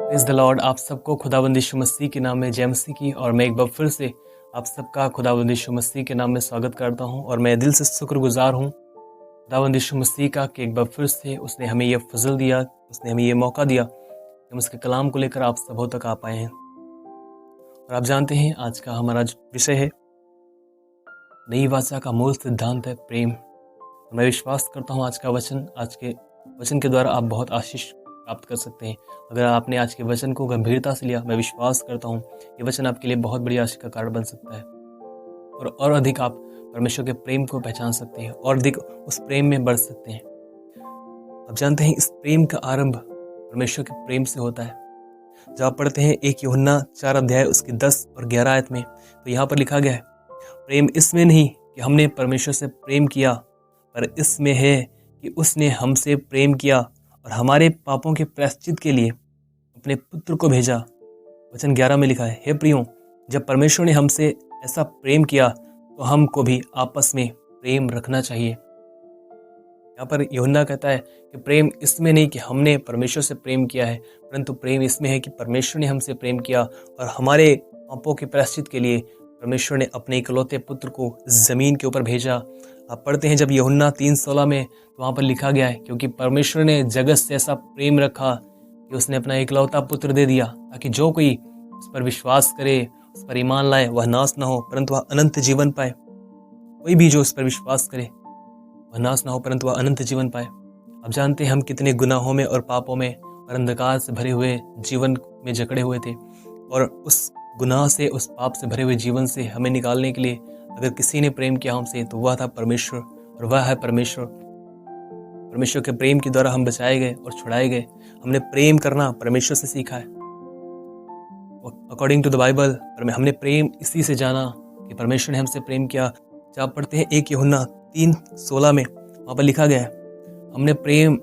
Praise the Lord. आप सबको खुदावंद यीशु मसीह के नाम में जय मसीह की। और मैं एक बार फिर से आप सबका खुदावंद यीशु मसीह के नाम में स्वागत करता हूं। और मैं दिल से शुक्रगुजार हूं खुदावंद यीशु मसीह का कि एक बार फिर से उसने हमें ये फजल दिया, उसने हमें ये मौका दिया कि हम उसके कलाम को लेकर आप सबों तक आ पाए हैं। और आप जानते हैं आज का हमारा विषय है नई वाचा का मूल सिद्धांत है प्रेम। और मैं विश्वास करता हूँ आज के वचन के द्वारा आप बहुत आशीष प्राप्त कर सकते हैं। अगर आपने आज के वचन को गंभीरता से लिया, मैं विश्वास करता हूँ ये वचन आपके लिए बहुत बड़ी आशीष का कारण बन सकता है। और अधिक आप परमेश्वर के प्रेम को पहचान सकते हैं और अधिक उस प्रेम में बढ़ सकते हैं। आप जानते हैं इस प्रेम का आरंभ परमेश्वर के प्रेम से होता है। जब आप पढ़ते हैं 1 यूहन्ना 4 अध्याय उसकी 10 और 11 आयत में, तो यहाँ पर लिखा गया है, प्रेम इसमें नहीं कि हमने परमेश्वर से प्रेम किया, पर इसमें है कि उसने हमसे प्रेम किया और हमारे पापों के प्रायश्चित के लिए अपने पुत्र को भेजा। वचन 11 में लिखा है, हे प्रियों, जब परमेश्वर ने हमसे ऐसा प्रेम किया तो हमको भी आपस में प्रेम रखना चाहिए। यहाँ पर यूहन्ना कहता है कि प्रेम इसमें नहीं कि हमने परमेश्वर से प्रेम किया है, परंतु प्रेम इसमें है कि परमेश्वर ने हमसे प्रेम किया और हमारे पापों के प्रायश्चित के लिए परमेश्वर ने अपने इकलौते पुत्र को ज़मीन के ऊपर भेजा। आप पढ़ते हैं जब यूहन्ना 3:16 में, तो वहाँ पर लिखा गया है, क्योंकि परमेश्वर ने जगत से ऐसा प्रेम रखा कि उसने अपना इकलौता पुत्र दे दिया, ताकि जो कोई उस पर विश्वास करे, उस पर ईमान लाए, वह नाश न हो परंतु वह अनंत जीवन पाए। कोई भी जो उस पर विश्वास करे वह नाश न हो परंतु वह अनंत जीवन पाए। अब जानते हैं हम कितने गुनाहों में और पापों में और अंधकार से भरे हुए जीवन में जकड़े हुए थे, और उस गुनाह से, उस पाप से भरे हुए जीवन से हमें निकालने के लिए अगर किसी ने प्रेम किया हमसे, तो वह था परमेश्वर, और वह है परमेश्वर। परमेश्वर के प्रेम के द्वारा हम बचाए गए और छुड़ाए गए। हमने प्रेम करना परमेश्वर से सीखा है। अकॉर्डिंग टू द बाइबल हमने प्रेम इसी से जाना कि परमेश्वर ने हमसे प्रेम किया। जब आप पढ़ते हैं 1 यूहन्ना 3:16 में, वहाँ पर लिखा गया है, हमने प्रेम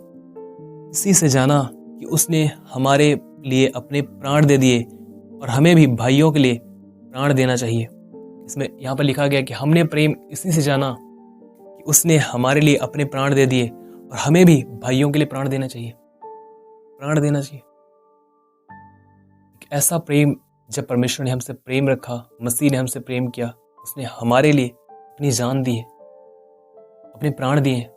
इसी से जाना कि उसने हमारे लिए अपने प्राण दे दिए और हमें भी भाइयों के लिए प्राण देना चाहिए। इसमें यहाँ पर लिखा गया कि हमने प्रेम इसी से जाना कि उसने हमारे लिए अपने प्राण दे दिए और हमें भी भाइयों के लिए प्राण देना चाहिए। प्राण देना चाहिए। एक ऐसा प्रेम, जब परमेश्वर ने हमसे प्रेम रखा, मसीह ने हमसे प्रेम किया, उसने हमारे लिए अपनी जान दी है, अपने प्राण दिए हैं।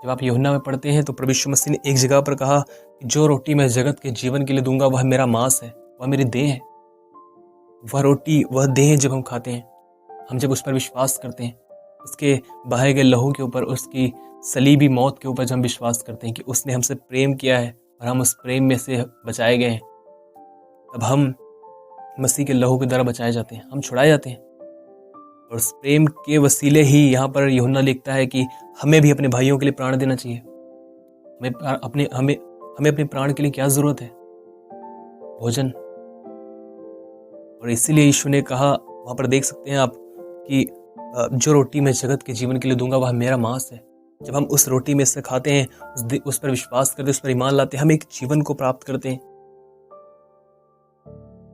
जब आप यूहन्ना में पढ़ते हैं तो प्रभु यीशु मसीह ने एक जगह पर कहा कि जो रोटी मैं जगत के जीवन के लिए दूंगा वह मेरा मांस है, वह मेरी देह है। वह रोटी, वह देह जब हम खाते हैं, हम जब उस पर विश्वास करते हैं, उसके बहाए गए लहू के ऊपर, उसकी सलीबी मौत के ऊपर जब हम विश्वास करते हैं कि उसने हमसे प्रेम किया है और हम उस प्रेम में से बचाए गए हैं, तब हम मसीह के लहू के द्वारा बचाए जाते हैं, हम छुड़ाए जाते हैं। और उस प्रेम के वसीले ही यहाँ पर यूहन्ना लिखता है कि हमें भी अपने भाइयों के लिए प्राण देना चाहिए। हमें अपने प्राण के लिए क्या जरूरत है? भोजन। और इसीलिए यीशु ने कहा, वहाँ पर देख सकते हैं आप, कि जो रोटी मैं जगत के जीवन के लिए दूंगा वह मेरा मांस है। जब हम उस रोटी में से खाते हैं, उस पर विश्वास करते हैं, उस पर ईमान लाते हैं, हम एक जीवन को प्राप्त करते हैं।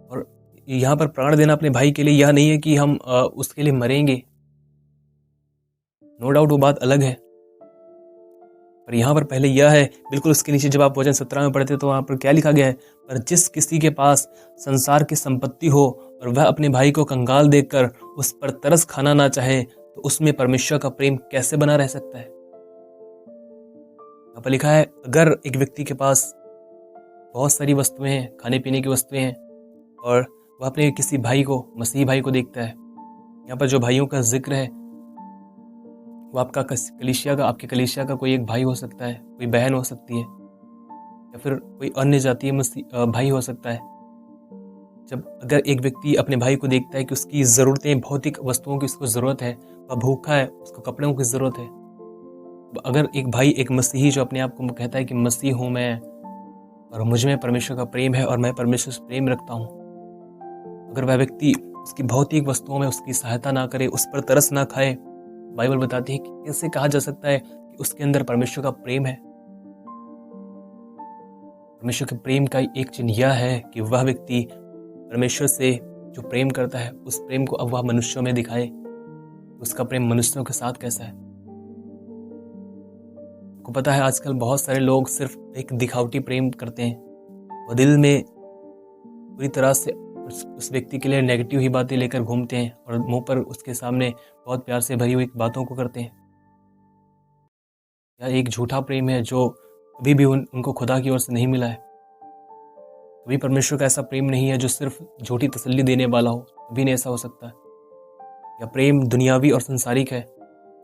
और यहाँ पर प्राण देना अपने भाई के लिए यह नहीं है कि हम उसके लिए मरेंगे। नो डाउट वो बात अलग है, पर यहाँ पर पहले यह है, बिल्कुल उसके नीचे जब आप वचन 17 में पढ़ते तो वहाँ पर क्या लिखा गया है, पर जिस किसी के पास संसार की संपत्ति हो और वह अपने भाई को कंगाल देखकर उस पर तरस खाना ना चाहे, तो उसमें परमेश्वर का प्रेम कैसे बना रह सकता है? यहाँ पर लिखा है, अगर एक व्यक्ति के पास बहुत सारी वस्तुएं हैं, खाने पीने की वस्तुएं हैं, और वह अपने किसी भाई को, मसीही भाई को देखता है, यहाँ पर जो भाइयों का जिक्र है वो आपके कलीसिया का कोई एक भाई हो सकता है, कोई बहन हो सकती है, या फिर कोई अन्य जातीय भाई हो सकता है। अगर एक व्यक्ति अपने भाई को देखता है कि उसकी ज़रूरतें, भौतिक वस्तुओं की उसको ज़रूरत है, वह भूखा है, उसको कपड़ों की ज़रूरत है, अगर एक भाई, एक मसीही जो अपने आप को कहता है कि मसीह हूँ मैं और मुझ में परमेश्वर का प्रेम है और मैं परमेश्वर से प्रेम रखता हूँ, अगर वह व्यक्ति उसकी भौतिक वस्तुओं में उसकी सहायता ना करे, उस पर तरस ना खाए, बाइबल बताती है कि कैसे कहा जा सकता है कि उसके अंदर परमेश्वर का प्रेम है। परमेश्वर के प्रेम का एक चिन्ह यह है कि वह व्यक्ति परमेश्वर से जो प्रेम करता है, उस प्रेम को अब वह मनुष्यों में दिखाए। उसका प्रेम मनुष्यों के साथ कैसा है? आपको पता है आजकल बहुत सारे लोग सिर्फ एक दिखावटी प्रेम करते हैं, वो दिल में पूरी तरह से उस व्यक्ति के लिए नेगेटिव ही बातें लेकर घूमते हैं और मुंह पर उसके सामने बहुत प्यार से भरी हुई बातों को करते हैं। यह एक झूठा प्रेम है जो कभी भी उनको खुदा की ओर से नहीं मिला है। कभी परमेश्वर का ऐसा प्रेम नहीं है जो सिर्फ झूठी तसल्ली देने वाला हो, कभी नहीं ऐसा हो सकता है। यह प्रेम दुनियावी और संसारिक है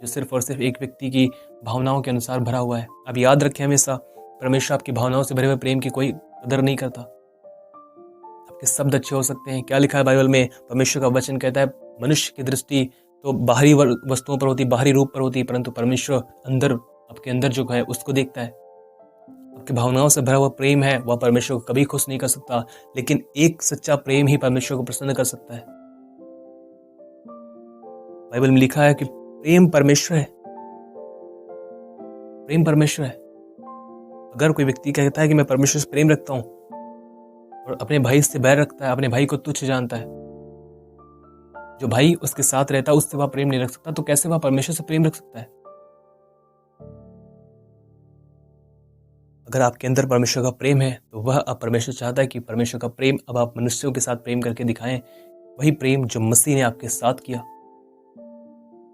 जो सिर्फ और सिर्फ एक व्यक्ति की भावनाओं के अनुसार भरा हुआ है। अब याद रखें हमेशा, परमेश्वर आपकी भावनाओं से भरे हुए प्रेम की कोई कदर नहीं करता। आपके शब्द अच्छे हो सकते हैं, क्या लिखा है बाइबल में, परमेश्वर का वचन कहता है मनुष्य की दृष्टि तो बाहरी वस्तुओं पर होती, बाहरी रूप पर होती, परंतु परमेश्वर अंदर, आपके अंदर जो है उसको देखता है। आपकी भावनाओं से भरा हुआ प्रेम है वह परमेश्वर को कभी खुश नहीं कर सकता, लेकिन एक सच्चा प्रेम ही परमेश्वर को प्रसन्न कर सकता है। बाइबल में लिखा है कि प्रेम परमेश्वर है, प्रेम परमेश्वर है। अगर कोई व्यक्ति कहता है कि मैं परमेश्वर से प्रेम रखता हूं और अपने भाई से बैर रखता है, अपने भाई को तुच्छ जानता है, जो भाई उसके साथ रहता है उससे वह प्रेम नहीं रख सकता, तो कैसे वह परमेश्वर से प्रेम रख सकता है? अगर आपके अंदर परमेश्वर का प्रेम है तो वह अब परमेश्वर चाहता है कि परमेश्वर का प्रेम अब आप मनुष्यों के साथ प्रेम करके दिखाएं, वही प्रेम जो मसीह ने आपके साथ किया।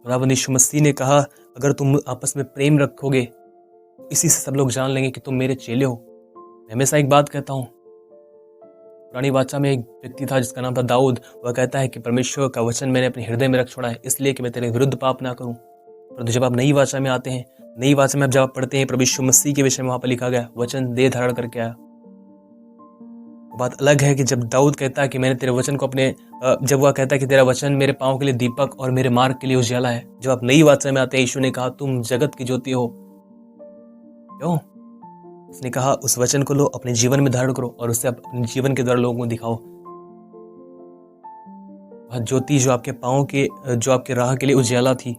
खुदावंद यीशु मसीह ने कहा अगर तुम आपस में प्रेम रखोगे तो इसी से सब लोग जान लेंगे कि तुम मेरे चेले हो। मैं हमेशा एक बात कहता हूँ, पुरानी वाचा में एक व्यक्ति था जिसका नाम था दाऊद। वह कहता है कि परमेश्वर का वचन मैंने अपने हृदय में रख छोड़ा है इसलिए कि मैं तेरे विरुद्ध पाप ना करूं। परंतु जब आप नई वाचा में आते हैं, नई वाचा में जब आप पढ़ते हैं प्रभु यीशु मसीह के विषय में, वहां पर लिखा गया वचन देह धारण करके आया। बात अलग है कि जब दाऊद कहता है कि मैंने तेरे वचन को अपने, जब वह कहता है कि तेरा वचन मेरे पांव के लिए दीपक और मेरे मार्ग के लिए उजाला है। जब आप नई वाचा में आते हैं, यीशु ने कहा तुम जगत की ज्योति हो। क्यों? उसने कहा उस वचन को लो, अपने जीवन में धारण करो और उससे अपने जीवन के द्वारा लोगों को दिखाओ। वह ज्योति जो आपके पांव के, जो आपके राह के लिए उजाला थी,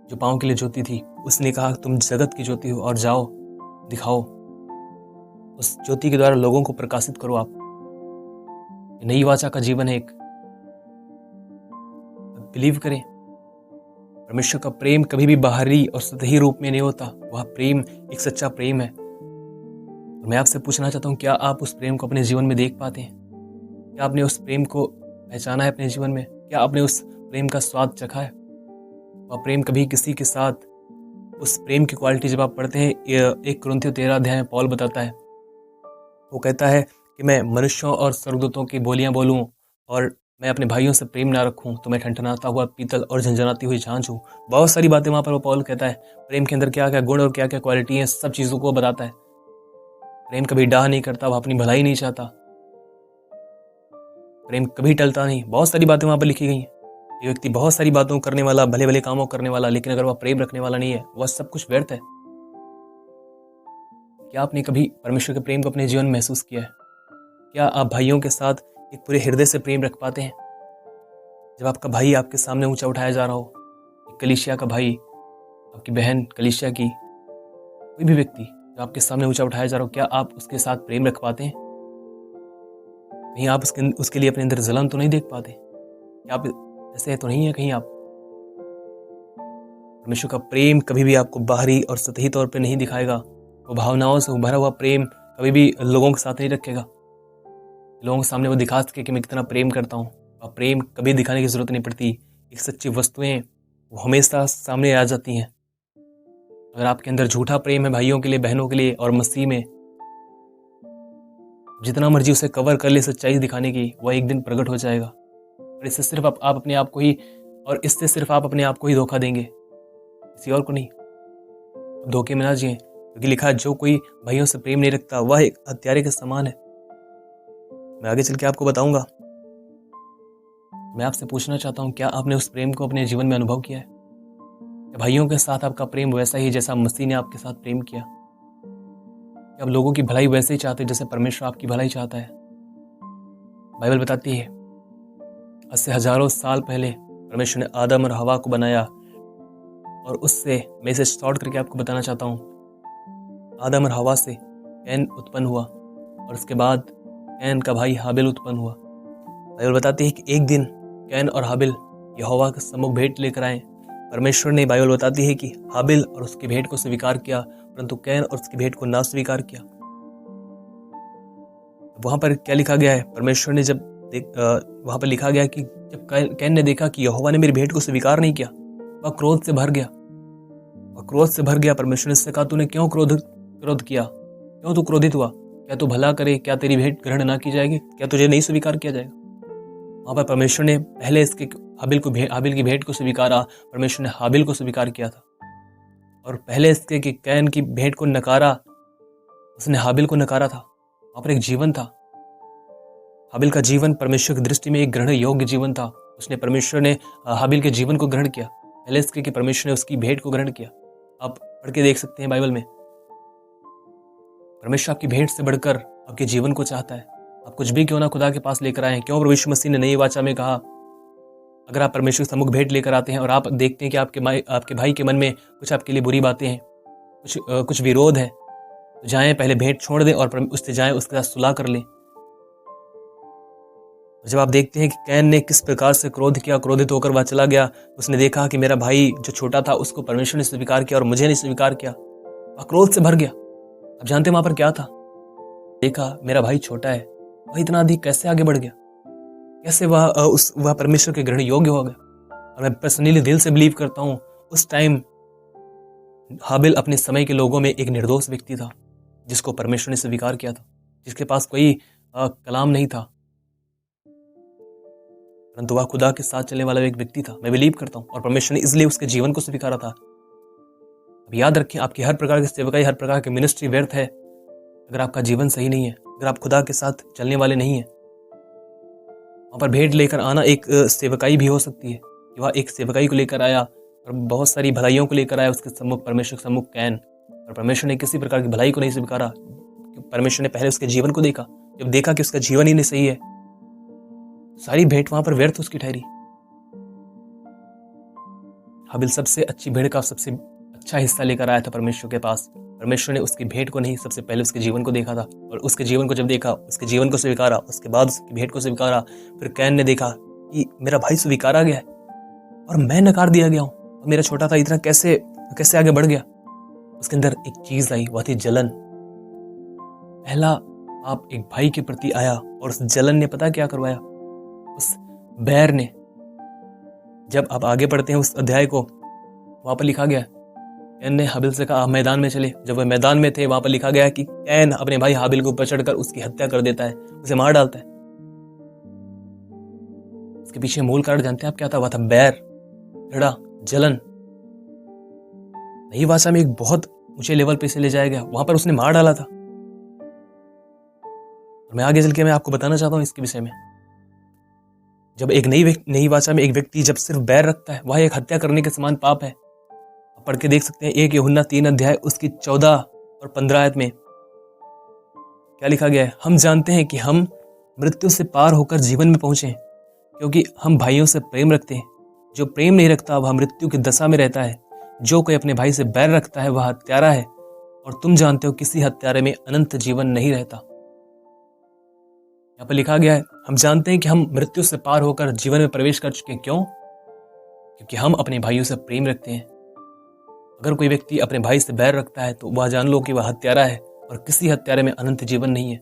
जो पांव के लिए ज्योति थी, उसने कहा तुम जगत की ज्योति हो और जाओ दिखाओ, उस ज्योति के द्वारा लोगों को प्रकाशित करो। आप नई वाचा का जीवन है एक, बिलीव करें परमेश्वर का प्रेम कभी भी बाहरी और सतही रूप में नहीं होता, वह प्रेम एक सच्चा प्रेम है। और मैं आपसे पूछना चाहता हूं, क्या आप उस प्रेम को अपने जीवन में देख पाते हैं? क्या आपने उस प्रेम को पहचाना है अपने जीवन में? क्या आपने उस प्रेम का स्वाद चखा है? वह प्रेम कभी किसी के साथ, उस प्रेम की क्वालिटी जब आप पढ़ते हैं, 1 कुरिन्थियों 13 अध्याय में पौल बताता है, वो कहता है कि मैं मनुष्यों और स्वर्गदूतों की बोलियां बोलूं और मैं अपने भाइयों से प्रेम ना रखूं तो मैं ठनठनाता हुआ पीतल और झंझनाती हुई झांझ हूं। बहुत सारी बातें वहां पर वो पौल कहता है। प्रेम के अंदर क्या क्या गुण और क्या क्या क्वालिटी है, सब चीजों को बताता है। प्रेम कभी डाह नहीं करता, वह अपनी भलाई नहीं चाहता, प्रेम कभी टलता नहीं। बहुत सारी बातें वहां पर लिखी गई हैं। ये व्यक्ति बहुत सारी बातों करने वाला, भले भले कामों करने वाला, लेकिन अगर वह प्रेम रखने वाला नहीं है, वह सब कुछ व्यर्थ है। क्या आपने कभी परमेश्वर के प्रेम को अपने जीवन में महसूस किया है? क्या आप भाइयों के साथ एक पूरे हृदय से प्रेम रख पाते हैं? जब आपका भाई आपके सामने ऊंचा उठाया जा रहा हो, एक कलीसिया का भाई, आपकी बहन कलीसिया की, कोई भी व्यक्ति जो आपके सामने ऊंचा उठाया जा रहा हो, क्या आप उसके साथ प्रेम रख पाते हैं? कहीं आप उसके लिए अपने अंदर जलन तो नहीं देख पाते? क्या आप ऐसे तो नहीं है कहीं आप? परमेश्वर का प्रेम कभी भी आपको बाहरी और सतही तौर पर नहीं दिखाएगा। वो भावनाओं से भरा हुआ प्रेम कभी भी लोगों के साथ नहीं रखेगा। लोगों के सामने वो दिखा सके कि मैं कितना प्रेम करता हूँ, और प्रेम कभी दिखाने की जरूरत नहीं पड़ती। एक सच्ची वस्तुएं वो हमेशा सामने आ जाती हैं। अगर आपके अंदर झूठा प्रेम है भाइयों के लिए, बहनों के लिए और मसीह में, जितना मर्जी उसे कवर कर ले सच्चाई दिखाने की, वह एक दिन प्रकट हो जाएगा। और इससे सिर्फ आप अपने आप को ही, और इससे सिर्फ आप अपने आप को ही धोखा देंगे, किसी और को नहीं। धोखे में ना जिए, क्योंकि लिखा है जो कोई भाइयों से प्रेम नहीं रखता वह एक हत्यारे के समान है। मैं आगे चल के आपको बताऊंगा। मैं आपसे पूछना चाहता हूं, क्या आपने उस प्रेम को अपने जीवन में अनुभव किया है? क्या भाइयों के साथ आपका प्रेम वैसा ही जैसा मसीह ने आपके साथ प्रेम किया? क्या आप लोगों की भलाई वैसे ही चाहते जैसे परमेश्वर आपकी भलाई चाहता है? बाइबल बताती है आज से हजारों साल पहले परमेश्वर ने आदम और हवा को बनाया, और उससे मैं इसे शॉर्ट करके आपको बताना चाहता हूँ। आदम और हवा से कैन उत्पन्न हुआ और उसके बाद कैन का भाई हाबिल उत्पन्न हुआ। बाइबल बताती है कि एक दिन कैन और हाबिल यहोवा के सम्मुख भेंट लेकर आए, परमेश्वर ने, बाइबल बताती है कि हाबिल और उसकी भेंट को स्वीकार किया, परंतु कैन और उसकी भेंट को ना स्वीकार किया। वहां पर क्या लिखा गया है? परमेश्वर ने जब वहां पर लिखा गया कि जब कैन ने देखा कि यहोवा ने मेरी भेंट को स्वीकार नहीं किया, वह क्रोध से भर गया। परमेश्वर ने उससे कहा, तूने क्यों क्रोध किया? क्यों तू क्रोधित हुआ? क्या तू भला करे? क्या तेरी भेंट ग्रहण ना की जाएगी? क्या तुझे नहीं स्वीकार किया जाएगा? वहां पर परमेश्वर ने पहले इसके हाबिल की भेंट को स्वीकारा। परमेश्वर ने हाबिल को स्वीकार किया था, और पहले इसके कि कैन की भेंट को नकारा, उसने हाबिल को नकारा था। वहां पर एक जीवन था। हाबिल का जीवन परमेश्वर की दृष्टि में एक ग्रहण योग्य जीवन था। परमेश्वर ने हाबिल के जीवन को ग्रहण किया, पहले इसके कि परमेश्वर ने उसकी भेंट को ग्रहण किया। आप पढ़ के देख सकते हैं बाइबल में, परमेश्वर आपकी भेंट से बढ़कर आपके जीवन को चाहता है। आप कुछ भी क्यों ना खुदा के पास लेकर आए हैं। क्यों प्रभु यीशु मसीह ने नई वाचा में कहा, अगर आप परमेश्वर सम्मुख भेंट लेकर आते हैं और आप देखते हैं कि आपके भाई के मन में कुछ आपके लिए बुरी बातें हैं, कुछ विरोध है, तो जाएं, पहले भेंट छोड़ दें और उससे जाएं, उसके साथ सुलह कर लें। जब आप देखते हैं कि कैन ने किस प्रकार से क्रोध किया, क्रोधित होकर वह चला गया, उसने देखा कि मेरा भाई जो छोटा था उसको परमेश्वर ने स्वीकार किया और मुझे नहीं स्वीकार किया, वह क्रोध से भर गया। अब जानते हैं वहां पर क्या था? देखा मेरा भाई छोटा है, वह इतना अधिक कैसे आगे बढ़ गया? कैसे वह परमेश्वर के ग्रहण योग्य हो गया? और मैं पर्सनली दिल से बिलीव करता हूं, उस टाइम हाबिल अपने समय के लोगों में एक निर्दोष व्यक्ति था, जिसको परमेश्वर ने स्वीकार किया था, जिसके पास कोई कलाम नहीं था, परंतु वह खुदा के साथ चलने वाला एक व्यक्ति था। मैं बिलीव करता हूं, और परमेश्वर ने इसलिए उसके जीवन को स्वीकारा था। अब याद रखें, आपकी हर प्रकार की सेवकाई, हर प्रकार की मिनिस्ट्री व्यर्थ है अगर आपका जीवन सही नहीं है, अगर आप खुदा के साथ चलने वाले नहीं है। वहां पर भेंट लेकर आना एक सेवकाई भी हो सकती है कि वह एक सेवकाई को लेकर आया और बहुत सारी भलाइयों को लेकर आया उसके सम्मुख, परमेश्वर के सम्मुख कैन, और परमेश्वर ने किसी प्रकार की भलाई को नहीं स्वीकारा। परमेश्वर ने पहले उसके जीवन को देखा। जब देखा कि उसका जीवन ही नहीं सही है, सारी भेंट वहां पर व्यर्थ उसकी ठहरी। हाबिल सबसे अच्छी भेंट का सबसे अच्छा हिस्सा लेकर आया था परमेश्वर के पास। परमेश्वर ने उसकी भेंट को नहीं, सबसे पहले उसके जीवन को देखा था, और उसके जीवन को जब देखा, उसके जीवन को स्वीकारा, उसके बाद उसकी भेंट को स्वीकारा। फिर कैन ने देखा कि मेरा भाई स्वीकारा गया है और मैं नकार दिया गया हूं, और मेरा छोटा था इतना कैसे आगे बढ़ गया। उसके अंदर एक चीज आई, वह थी जलन। पहला आप एक भाई के प्रति आया, और उस जलन ने पता क्या करवाया? उस बैर ने। जब आप आगे पढ़ते हैं उस अध्याय को, वहां पर लिखा गया, कैन ने हाबिल से कहा मैदान में चले। जब वह मैदान में थे, वहां पर लिखा गया कि कैन अपने भाई हाबिल को ऊपर चढ़कर उसकी हत्या कर देता है, उसे मार डालता है। इसके पीछे मूल कारण जानते हैं आप क्या था? वह था बैर, झगड़ा, जलन। नई भाषा में एक बहुत ऊंचे लेवल पे इसे ले जाया गया, वहां पर उसने मार डाला था। और मैं आगे चल के मैं आपको बताना चाहता हूं इसके विषय में। जब एक नई भाषा में एक व्यक्ति जब सिर्फ बैर रखता है, वह एक हत्या करने के समान पाप है। आप पढ़ के देख सकते हैं 1 यूहन्ना 3 अध्याय उसकी 14 और 15 आयत में क्या लिखा गया है? हम जानते हैं कि हम मृत्यु से पार होकर जीवन में पहुंचे हैं, क्योंकि हम भाइयों से प्रेम रखते हैं। जो प्रेम नहीं रखता वह मृत्यु की दशा में रहता है। जो कोई अपने भाई से बैर रखता है वह हत्यारा है, और तुम जानते हो किसी हत्यारे में अनंत जीवन नहीं रहता। यहाँ पर लिखा गया है, हम जानते हैं कि हम मृत्यु से पार होकर जीवन में प्रवेश कर चुके हैं। क्यों? क्योंकि हम अपने भाइयों से प्रेम रखते हैं। अगर कोई व्यक्ति अपने भाई से बैर रखता है तो वह जान लो कि वह हत्यारा है, और किसी हत्यारे में अनंत जीवन नहीं है।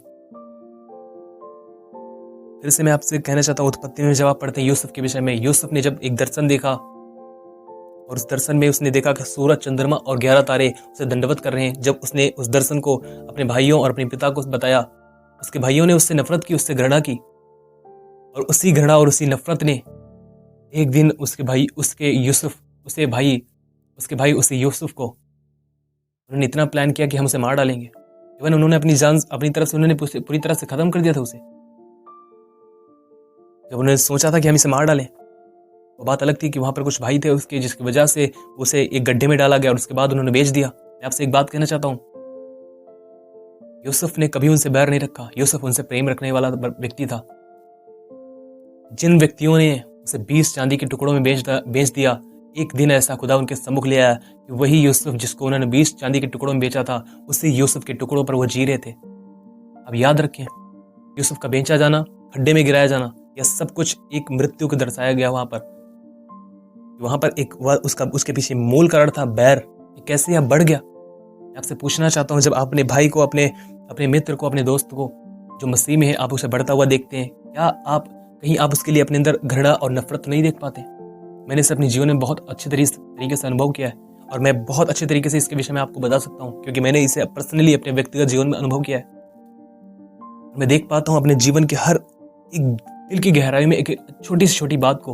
फिर से मैं आपसे कहना चाहता हूँ, उत्पत्ति में जब आप पढ़ते हैं यूसुफ के विषय में, यूसुफ ने जब एक दर्शन देखा, और उस दर्शन में उसने देखा कि सूरज, चंद्रमा और 11 तारे उसे दंडवत कर रहे हैं। जब उसने उस दर्शन को अपने भाइयों और अपने पिता को बताया, उसके भाइयों ने उससे नफरत की, उससे घृणा की, और उसी घृणा और उसी नफरत ने एक दिन उसके भाई यूसुफ को उन्होंने इतना प्लान किया कि हम उसे मार डालेंगे। इवन उन्होंने अपनी जान अपनी तरफ से उन्होंने पूरी तरह से खत्म कर दिया था उसे। जब उन्होंने सोचा था कि हम इसे मार डालें, वो बात अलग थी कि वहां पर कुछ भाई थे उसके, जिसकी वजह से उसे एक गड्ढे में डाला गया और उसके बाद उन्होंने बेच दिया। मैं आपसे एक बात कहना चाहता हूं, यूसुफ ने कभी उनसे बैर नहीं रखा। यूसुफ उनसे प्रेम रखने वाला व्यक्ति था। जिन व्यक्तियों ने उसे 20 चांदी के टुकड़ों में बेच दिया, एक दिन ऐसा खुदा उनके सम्मुख ले आया कि वही यूसुफ जिसको उन्होंने 20 चांदी के टुकड़ों में बेचा था, उसी यूसुफ के टुकड़ों पर वो जी रहे थे। अब याद रखें, यूसुफ का बेचा जाना, खड्डे में गिराया जाना, यह सब कुछ एक मृत्यु को दर्शाया गया। वहां पर वहाँ पर एक उसके पीछे मूल कारण था बैर, कैसे यह बढ़ गया। मैं आपसे पूछना चाहता हूँ, जब आप अपने भाई को, अपने मित्र को, अपने दोस्त को जो मसीह में है, आप उसे बढ़ता हुआ देखते हैं, क्या आप उसके लिए अपने अंदर घृणा और नफरत नहीं देख पाते? मैंने इसे अपने जीवन में बहुत अच्छे तरीके से अनुभव किया है और मैं बहुत अच्छे तरीके से इसके विषय में आपको बता सकता हूँ, क्योंकि मैंने इसे पर्सनली अपने व्यक्तिगत जीवन में अनुभव किया है। मैं देख पाता हूँ अपने जीवन के हर एक दिल की गहराई में एक छोटी से छोटी बात को,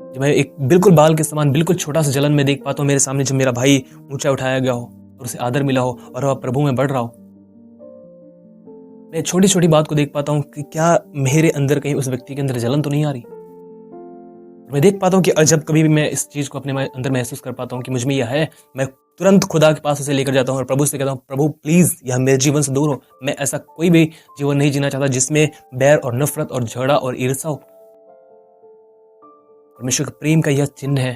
जब मैं एक बिल्कुल बाल के समान बिल्कुल छोटा सा जलन में देख पाता हूँ मेरे सामने, जब मेरा भाई ऊंचा उठाया गया हो और उसे आदर मिला हो और वह प्रभु में बढ़ रहा हो। मैं छोटी छोटी बात को देख पाता हूँ कि क्या मेरे अंदर कहीं उस व्यक्ति के अंदर जलन तो नहीं आ रही। मैं देख पाता हूँ कि जब कभी भी मैं इस चीज को अपने अंदर महसूस कर पाता हूँ कि मुझ में यह है, मैं तुरंत खुदा के पास उसे लेकर जाता हूँ और प्रभु से कहता हूँ, प्रभु प्लीज यह मेरे जीवन से दूर हो। मैं ऐसा कोई भी जीवन नहीं जीना चाहता जिसमें बैर और नफरत और झगड़ा और ईर्ष्या हो। परमेश्वर के प्रेम का यह चिन्ह है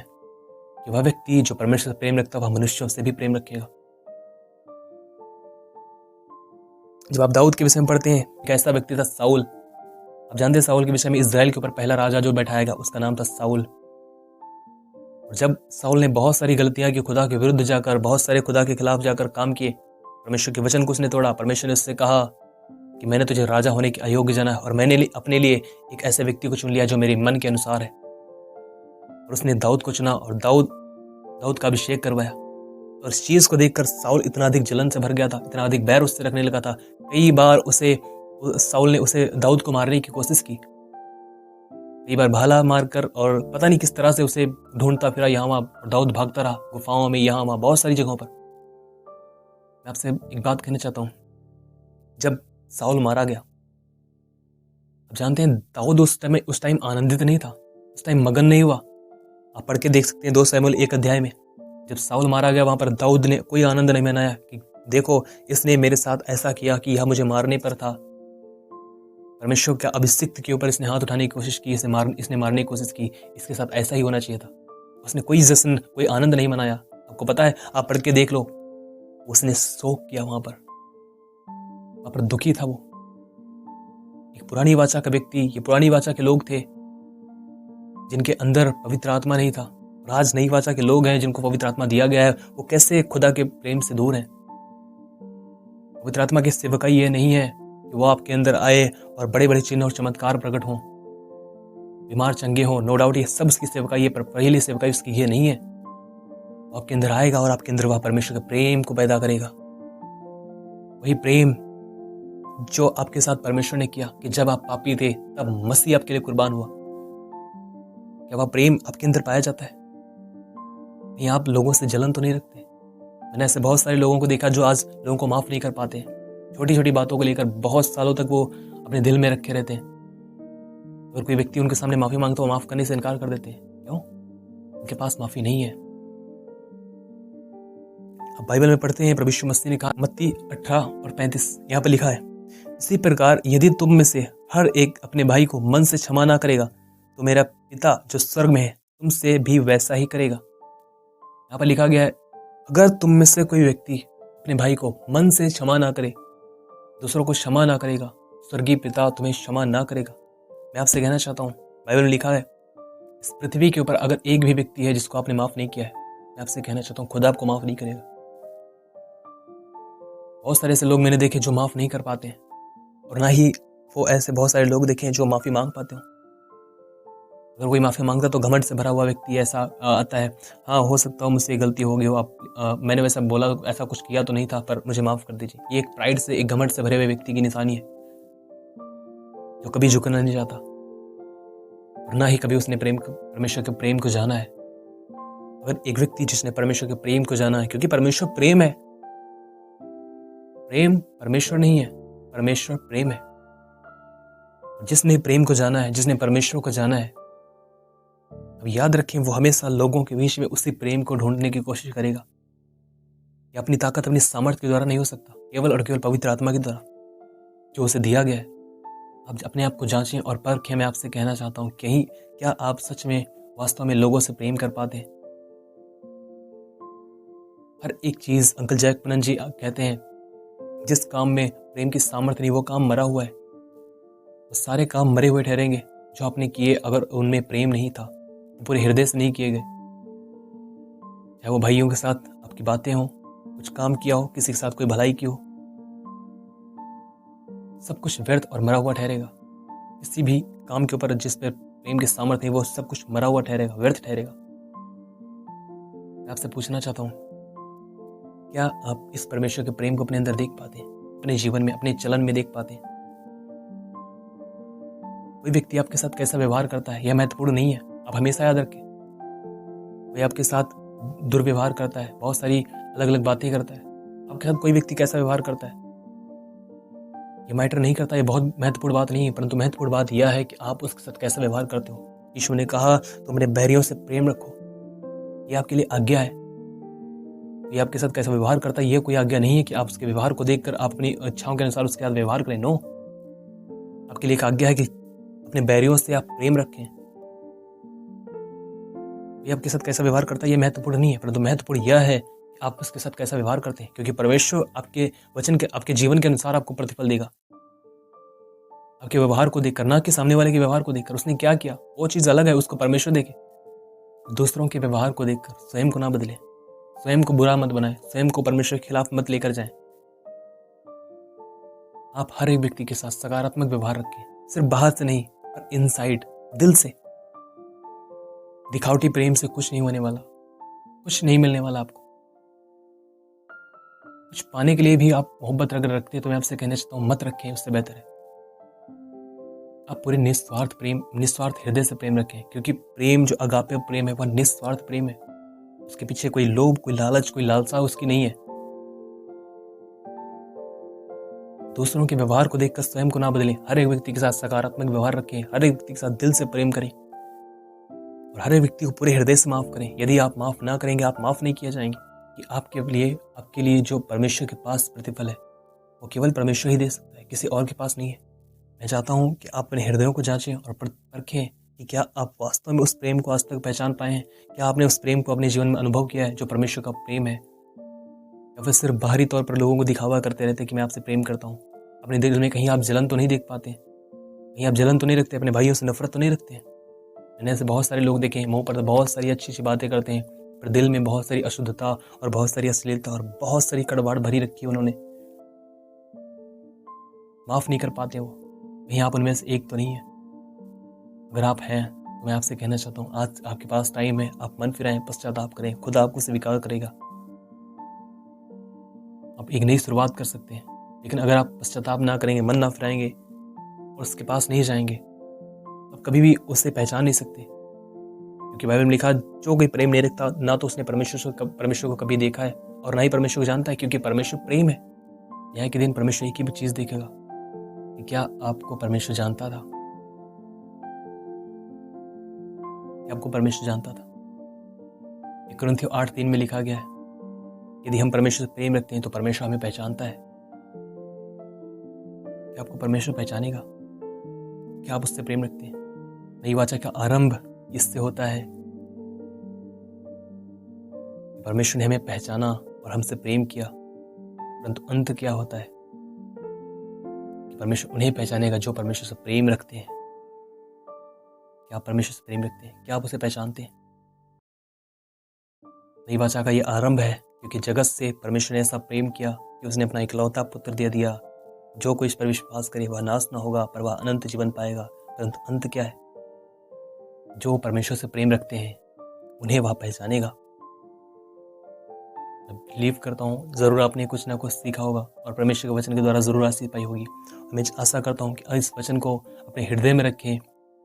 कि वह व्यक्ति जो परमेश्वर से प्रेम रखता है, वह मनुष्यों से भी प्रेम रखेगा। जब आप दाऊद के विषय में पढ़ते हैं, एक ऐसा व्यक्ति था साउल। आप जानते हैं साउल के विषय में, इजराइल के ऊपर पहला राजा जो बैठाया गया उसका नाम था साउल। और जब साउल ने बहुत सारी गलतियां की, खुदा के विरुद्ध जाकर, बहुत सारे खुदा के खिलाफ जाकर काम किए, परमेश्वर के वचन को उसने तोड़ा। परमेश्वर ने उससे कहा कि मैंने तुझे राजा होने के अयोग्य जाना है और मैंने अपने लिए एक ऐसे व्यक्ति को चुन लिया जो मेरे मन के अनुसार है। और उसने दाऊद को चुना और दाऊद का अभिषेक करवाया। और इस चीज को देखकर साउल इतना अधिक जलन से भर गया था, इतना अधिक बैर उससे रखने लगा था। कई बार साउल ने उसे दाऊद को मारने की कोशिश की, कई बार भाला मारकर, और पता नहीं किस तरह से उसे ढूंढता फिरा यहाँ वहां। दाऊद भागता रहा गुफाओं में, यहाँ वहां, बहुत सारी जगहों पर। मैं आपसे एक बात कहना चाहता हूँ, जब साउल मारा गया, आप जानते हैं दाऊद उस टाइम आनंदित नहीं था, उस टाइम मगन नहीं हुआ। आप पढ़ के देख सकते हैं 2 शमूएल 1 अध्याय में, जब साउल मारा गया वहां पर दाऊद ने कोई आनंद नहीं मनाया कि देखो इसने मेरे साथ ऐसा किया कि यह मुझे मारने पर था। परमेश्वर के अभिषिक्त के ऊपर इसने हाथ उठाने की कोशिश की, इसने मारने की कोशिश की, इसके साथ ऐसा ही होना चाहिए था। उसने कोई जश्न, कोई आनंद नहीं मनाया। आपको पता है, आप पढ़ के देख लो, उसने शोक किया वहां पर दुखी था वो। एक पुरानी वाचा का व्यक्ति, ये पुरानी वाचा के लोग थे जिनके अंदर पवित्र आत्मा नहीं था, और आज नई वाचा के लोग हैं जिनको पवित्र आत्मा दिया गया है, वो कैसे खुदा के प्रेम से दूर हैं। पवित्र आत्मा की सेवकाई ये नहीं है कि वो आपके अंदर आए और बड़े बड़े चिन्ह और चमत्कार प्रकट हों, बीमार चंगे हों। नो डाउट ये सब उसकी सेवकाई है, पर पहली सेवकाई उसकी ये नहीं है। वो आपके अंदर आएगा और आपके अंदर वह परमेश्वर के प्रेम को पैदा करेगा। वही प्रेम जो आपके साथ परमेश्वर ने किया कि जब आप पापी थे तब मसीह आपके लिए कुर्बान हुआ। क्या वह प्रेम आपके अंदर पाया जाता है? नहीं, आप लोगों से जलन तो नहीं रखते। मैंने ऐसे बहुत सारे लोगों को देखा जो आज लोगों को माफ नहीं कर पाते। छोटी छोटी बातों को लेकर बहुत सालों तक वो अपने दिल में रखे रहते हैं। अगर कोई व्यक्ति उनके सामने माफी मांगता, वो माफ करने से इनकार कर देते हैं। क्यों? उनके पास माफी नहीं है। अब बाइबल में पढ़ते हैं, प्रभु यीशु मसीह ने कहा, मत्ती 18 और 35, यहाँ पर लिखा है, इसी प्रकार यदि तुम में से हर एक अपने भाई को मन से क्षमा ना करेगा तो मेरा पिता जो स्वर्ग में है तुमसे भी वैसा ही करेगा। यहाँ पर लिखा गया है, अगर तुम में से कोई व्यक्ति अपने भाई को मन से क्षमा ना करे, दूसरों को क्षमा ना करेगा, स्वर्गीय पिता तुम्हें क्षमा ना करेगा। मैं आपसे कहना चाहता हूँ, बाइबल में लिखा है, इस पृथ्वी के ऊपर अगर एक भी व्यक्ति है जिसको आपने माफ नहीं किया है, मैं आपसे कहना चाहता हूँ, खुदा आपको माफ नहीं करेगा। बहुत सारे ऐसे लोग मैंने देखे जो माफ नहीं कर पाते हैं, और ना ही वो ऐसे बहुत सारे लोग देखे जो माफी मांग पाते हो। अगर कोई माफी मांगता तो घमंड से भरा हुआ व्यक्ति ऐसा आता है, हाँ हो सकता हो मुझसे गलती हो गई हो, मैंने वैसा बोला, ऐसा कुछ किया तो नहीं था, पर मुझे माफ कर दीजिए। ये एक प्राइड से, एक घमंड से भरे हुए व्यक्ति की निशानी है जो कभी झुकना नहीं चाहता, और ना ही कभी उसने परमेश्वर के प्रेम को जाना है। अगर एक व्यक्ति जिसने परमेश्वर के प्रेम को जाना है, क्योंकि परमेश्वर प्रेम है, प्रेम परमेश्वर नहीं है, परमेश्वर प्रेम है। जिसने प्रेम को जाना है, जिसने परमेश्वर को जाना है, अब याद रखें, वो हमेशा लोगों के बीच में उसी प्रेम को ढूंढने की कोशिश करेगा। ये अपनी ताकत, अपनी सामर्थ्य के द्वारा नहीं हो सकता, केवल और केवल पवित्र आत्मा के द्वारा जो उसे दिया गया है। आप अपने आप को जांचें और परखें। मैं आपसे कहना चाहता हूँ, क्या आप सच में वास्तव में लोगों से प्रेम कर पाते हैं? हर एक चीज, अंकल जैकपनन जी कहते हैं, जिस काम में प्रेम की सामर्थ्य नहीं, वो काम मरा हुआ है। वो सारे काम मरे हुए ठहरेंगे जो आपने किए अगर उनमें प्रेम नहीं था। पूरे हृदय से नहीं किए गए, चाहे वो भाइयों के साथ आपकी बातें हों, कुछ काम किया हो, किसी के साथ कोई भलाई की हो, सब कुछ व्यर्थ और मरा हुआ ठहरेगा। किसी भी काम के ऊपर जिस पर प्रेम की सामर्थ्य है वो सब कुछ मरा हुआ ठहरेगा, व्यर्थ ठहरेगा। मैं आपसे पूछना चाहता हूँ, क्या आप इस परमेश्वर के प्रेम को अपने अंदर देख पाते हैं, अपने जीवन में, अपने चलन में देख पाते हैं? कोई व्यक्ति आपके साथ कैसा व्यवहार करता है यह महत्वपूर्ण नहीं है, आप हमेशा याद रखें। कोई आपके साथ दुर्व्यवहार करता है, बहुत सारी अलग अलग बातें करता है, आपके साथ कोई व्यक्ति कैसा व्यवहार करता है ये मैटर नहीं करता, ये बहुत महत्वपूर्ण बात नहीं है, परंतु महत्वपूर्ण बात यह है कि आप उसके साथ कैसा व्यवहार करते हो। यीशु ने कहा तुम अपने बैरियों से प्रेम रखो, ये आपके लिए आज्ञा है। ये आपके साथ कैसा व्यवहार करता है ये कोई आज्ञा नहीं है कि आप उसके व्यवहार को देखकर आप अपनी इच्छाओं के अनुसार उसके साथ व्यवहार करें। नो, आपके लिए एक आज्ञा है कि अपने बैरियों से आप प्रेम रखें। ये आपके साथ कैसा व्यवहार करता है ये महत्वपूर्ण नहीं है, परंतु महत्वपूर्ण यह है कि आप उसके साथ कैसा व्यवहार करते हैं, क्योंकि परमेश्वर आपके वचन के, आपके जीवन के अनुसार आपको प्रतिफल देगा। आपके व्यवहार को देखकर, ना कि सामने वाले के व्यवहार को देखकर। उसने क्या किया वो चीज अलग है, उसको परमेश्वर देखे। दूसरों के व्यवहार को देखकर स्वयं को ना बदले, स्वयं को बुरा मत बनाए, स्वयं को परमेश्वर के खिलाफ मत लेकर जाएं। आप हर एक व्यक्ति के साथ सकारात्मक व्यवहार रखें, सिर्फ बाहर से नहीं पर इनसाइड, दिल से। दिखावटी प्रेम से कुछ नहीं होने वाला, कुछ नहीं मिलने वाला आपको। कुछ पाने के लिए भी आप मोहब्बत अगर रखते हैं तो मैं आपसे कहना चाहता हूँ मत रखें, उससे बेहतर है आप पूरे निस्वार्थ हृदय से प्रेम रखें, क्योंकि प्रेम जो अगापे प्रेम है वह निस्वार्थ प्रेम है। उसके पीछे कोई लोभ, कोई लालच, कोई लालसा उसकी नहीं है। दूसरों के व्यवहार को देखकर स्वयं को ना बदलें, हर एक व्यक्ति के साथ सकारात्मक व्यवहार रखें, हर एक व्यक्ति के साथ दिल से प्रेम करें और हर एक व्यक्ति को पूरे हृदय से माफ करें। यदि आप माफ ना करेंगे, आप माफ नहीं किया जाएंगे। कि आपके लिए जो परमेश्वर के पास प्रतिफल है वो केवल परमेश्वर ही दे सकता है, किसी और के पास नहीं है। मैं चाहता हूं कि आप अपने हृदयों को जांचें और परखें कि क्या आप वास्तव में उस प्रेम को आज तक पहचान पाए हैं, क्या आपने उस प्रेम को अपने जीवन में अनुभव किया है जो परमेश्वर का प्रेम है, या फिर सिर्फ बाहरी तौर पर लोगों को दिखावा करते रहते कि मैं आपसे प्रेम करता हूँ। अपने दिल में कहीं आप जलन तो नहीं देख पाते, कहीं आप जलन तो नहीं रखते, अपने भाइयों से नफरत तो नहीं रखते हैं। मैंने ऐसे बहुत सारे लोग देखे हैं, मुंह पर तो बहुत सारी अच्छी अच्छी बातें करते हैं पर दिल में बहुत सारी अशुद्धता और बहुत सारी अश्लीलता और बहुत सारी कड़वाहट भरी रखी है उन्होंने, माफ नहीं कर पाते वो। कहीं आप उनमें से एक तो नहीं है? अगर आप हैं तो मैं आपसे कहना चाहता हूँ आज आपके पास टाइम है, आप मन फिराएं, पश्चाताप करें, खुदा आपको स्वीकार करेगा। आप एक नई शुरुआत कर सकते हैं, लेकिन अगर आप पश्चाताप ना करेंगे, मन ना फिराएंगे और उसके पास नहीं जाएंगे तो आप कभी भी उसे पहचान नहीं सकते। क्योंकि बाइबल में लिखा जो कोई प्रेम नहीं रखता ना तो उसने परमेश्वर को कभी देखा है और ना ही परमेश्वर को जानता है, क्योंकि परमेश्वर प्रेम है। न्याय के दिन परमेश्वर एक ही चीज देखेगा, क्या आपको परमेश्वर जानता था? क्या आपको परमेश्वर जानता था? कुरिन्थियों 8:3 में लिखा गया है, यदि हम परमेश्वर से प्रेम रखते हैं तो परमेश्वर हमें पहचानता है। क्या आपको परमेश्वर पहचानेगा? क्या आप उससे प्रेम रखते हैं? नई वाचा का आरंभ इससे होता है, परमेश्वर ने हमें पहचाना और हमसे प्रेम किया, परंतु अंत क्या होता है? परमेश्वर उन्हें पहचानेगा जो परमेश्वर से प्रेम रखते हैं। क्या आप परमेश्वर से प्रेम रखते हैं? क्या आप उसे पहचानते हैं? नई वाचा का ये आरंभ है, क्योंकि जगत से परमेश्वर ने ऐसा प्रेम किया कि उसने अपना इकलौता पुत्र दे दिया, जो कोई इस पर विश्वास करे वह नाश न होगा पर वह अनंत जीवन पाएगा। परंतु अंत क्या है? जो परमेश्वर से प्रेम रखते हैं उन्हें वह पहचानेगा। मैं बिलीव करता हूँ ज़रूर आपने कुछ ना कुछ सीखा होगा और परमेश्वर के वचन के द्वारा ज़रूर आशीष पाई होगी। मैं आशा करता हूँ कि इस वचन को अपने हृदय में रखें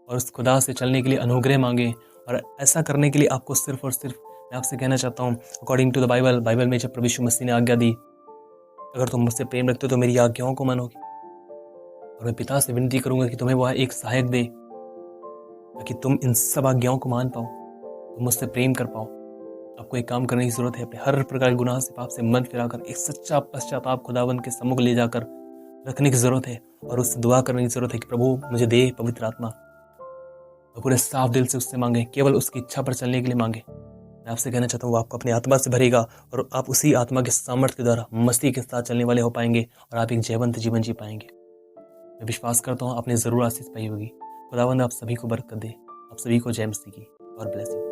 और उस खुदा से चलने के लिए अनुग्रह मांगें। और ऐसा करने के लिए आपको सिर्फ और सिर्फ मैं आपसे कहना चाहता हूँ, अकॉर्डिंग टू द बाइबल में जब प्रभु यीशु मसीह ने आज्ञा दी, अगर तुम मुझसे प्रेम रखते हो तो मेरी आज्ञाओं को मानोगे। और मैं पिता से विनती करूंगा कि तुम्हें वह एक सहायक दे ताकि तुम इन सब आज्ञाओं को मान पाओ, तुम मुझसे प्रेम कर पाओ। आपको एक काम करने की जरूरत है, अपने हर प्रकार के गुनाह से, पाप से मन फिराकर एक सच्चा पश्चाताप खुदावन के सम्मुख ले जाकर रखने की जरूरत है और उससे दुआ करने की जरूरत है कि प्रभु मुझे दे पवित्र आत्मा। और पूरे साफ दिल से उससे मांगे, केवल उसकी इच्छा पर चलने के लिए मांगे। मैं आपसे कहना चाहता हूँ वो आपको अपनी आत्मा से भरेगा और आप उसी आत्मा के सामर्थ्य के द्वारा मसीह के साथ चलने वाले हो पाएंगे और आप एक जयवंत जीवन जी पाएंगे। मैं विश्वास करता हूँ आपने जरूर आशीष पाई होगी। खुदावंद आप सभी को बरकत दे। आप सभी को जय मसीह की। God bless you.